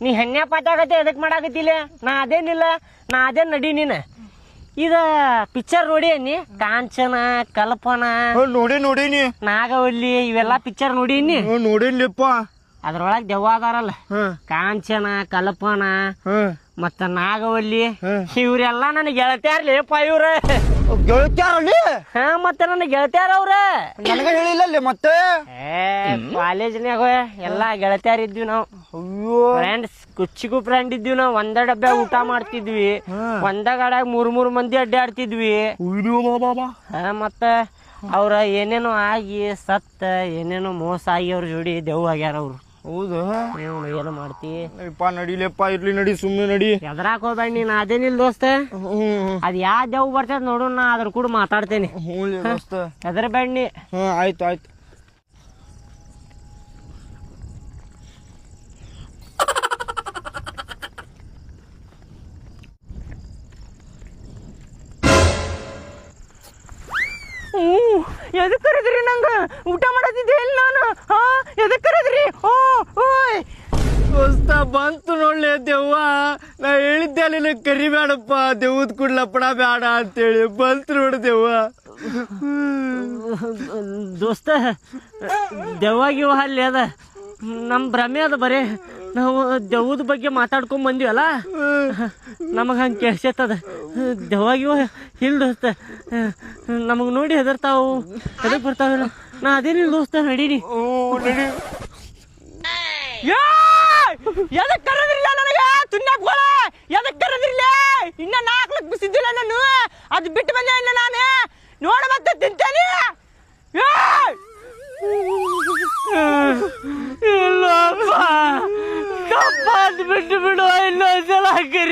ನೀ ಹೆಣ್ಣೆ ಪಾಠಾಗತ್ತೆ ಎದಕ್ ಮಾಡಾಕತ್ತಿಲ್ಲ? ನಾ ಅದೇನಿಲ್ಲ, ನಾ ಅದೇ ನಡಿ ನೀನು. ಇದ ಪಿಕ್ಚರ್ ನೋಡಿ ನೀ ಕಾಂಚನ, ಕಲ್ಪನಾ ನೋಡೀನಿ. ನಾಗವಲ್ಲಿ ಇವೆಲ್ಲಾ ಪಿಕ್ಚರ್ ನೋಡೀನಿ. ನೋಡೇನ್ಲಿಪ್ಪ. ಅದ್ರೊಳಗ್ ದೆವ್ವ ಅದಾರಲ್ಲ, ಕಾಂಚನ, ಕಲ್ಪನಾ ಮತ್ತ ನಾಗವಲ್ಲಿ ಇವ್ರೆಲ್ಲಾ ನನ್ನ ಗೆಳತಿಯಾರ್ಲಿಪ್ಪ. ಇವ್ರ ಗೆಳತ್ಯಾರಲ್ಲಿ? ಮತ್ತೆ ನನ್ನ ಗೆಳತಿಯಾರ ಅವ್ರ. ನನಗ ಹೇಳಿಲ್ಲ ಮತ್ತೆ. ಕಾಲೇಜ್ನಾಗ ಎಲ್ಲಾ ಗೆಳತಿಯಾರ ಇದ್ವಿ ನಾವು. ಫ್ರೆಂಡ್ಸ್, ಕುಚ್ಚಿಗೂ ಫ್ರೆಂಡ್ ಇದ್ವಿ ನಾವು. ಒಂದ ಡಬ್ಬೆ ಊಟ ಮಾಡ್ತಿದ್ವಿ, ಒಂದ ಗಾಡ್ಯಾಗ 3 ಮಂದಿ ಅಡ್ಡಾಡ್ತಿದ್ವಿ. ಮತ್ತ ಅವ್ರ ಏನೇನೋ ಆಗಿ ಸತ್ತ, ಏನೇನೋ ಮೋಸ ಆಗಿ ಅವ್ರ ಜೋಡಿ ದೆವ್ವ ಆಗ್ಯಾರ ಅವ್ರು. ಹೌದು, ಏನು ಮಾಡ್ತಿ? ನಡಿಲೆಪ್ಪ, ಇರ್ಲಿ ನಡಿ, ಸುಮ್ಮನೆ ನಡಿ. ಎದ್ರಾಕ್ ಹೋಗ್ಬೇಡ ನೀನ್. ಅದೇನಿಲ್ಲ ದೋಸ್ತ, ಅದ್ ಯಾವ ದೆವ್ ಬರ್ತದ ನೋಡು, ನಾ ಅದ್ರ ಕೂಡ ಮಾತಾಡ್ತೇನೆ. ಎದ್ರ ಬೇಡ ನೀ. ಆಯ್ತು. ಎದಕ್ ಕರೆದ್ರಿ? ನಂಗ ಊಟ ಮಾಡತ್ತಿದ್ದೆ ಇಲ್ಲ ನಾನು. ಎದಕ್ ಕರೆದ್ರಿ? ಓಯ್ ದೋಸ್ತ, ಬಂತು ನೋಡ್ಲೆ ದೆವ್ವ. ನಾ ಹೇಳಿದ್ದೆ ಅಲ್ಲಿ ಕರಿಬೇಡಪ್ಪ, ದೆವ್ವದ ಕುಡ್ಲಪ್ಪಡ ಬೇಡ ಅಂತೇಳಿ. ಬಂತು ನೋಡು ದೆವ್ವ. ದೋಸ್ತ, ದೆವ್ವಾಗಿವ ಅಲ್ಲಿ ಅದ, ನಮ್ ಭ್ರಮೆ ಅದ. ಬರೇ ನಾವು ದೆವ್ವದ ಬಗ್ಗೆ ಮಾತಾಡ್ಕೊಂಡ್ ಬಂದಿವಲ್ಲ, ನಮಗ ಹಂಗೆ ಕೇಳ್ಸತ್ತದ. ದೆವ್ವಾಗಿವ ಇಲ್ಲ ದೋಸ್ತ, ನಮಗ್ ನೋಡಿ ಹೆದರ್ತಾವು, ಎದಕ್ ಬರ್ತಾವಿಲ್ಲ. ನಾ ಅದೇನಿಲ್ಲ ದೋಸ್ತ, ನಡೀನಿ. ಎದಕ್ ಕರೆದ್ರಿಲ್ಲ ನನಗ? ತುನ್ಯಾಕೋಳ ಎದಕ್ ಕರೆದ್ರಿಲ್ಲ? ಇನ್ನ 4 ಲಕ್ಷ ಬಿಸಿದ್ದಿಲ್ಲ ನಾನು, ಅದು ಬಿಟ್ಟು ಬಂದೆ. ಇನ್ನ ನಾನು ನೋಡ ಮತ್ತೆ ತಿಂತೇನೆ. ಇಲ್ಲಪ್ಪ, ಬಿಟ್ಟು ಬಿಡು, ಇನ್ನೊಂದ್ಸಲ ಕರಿ.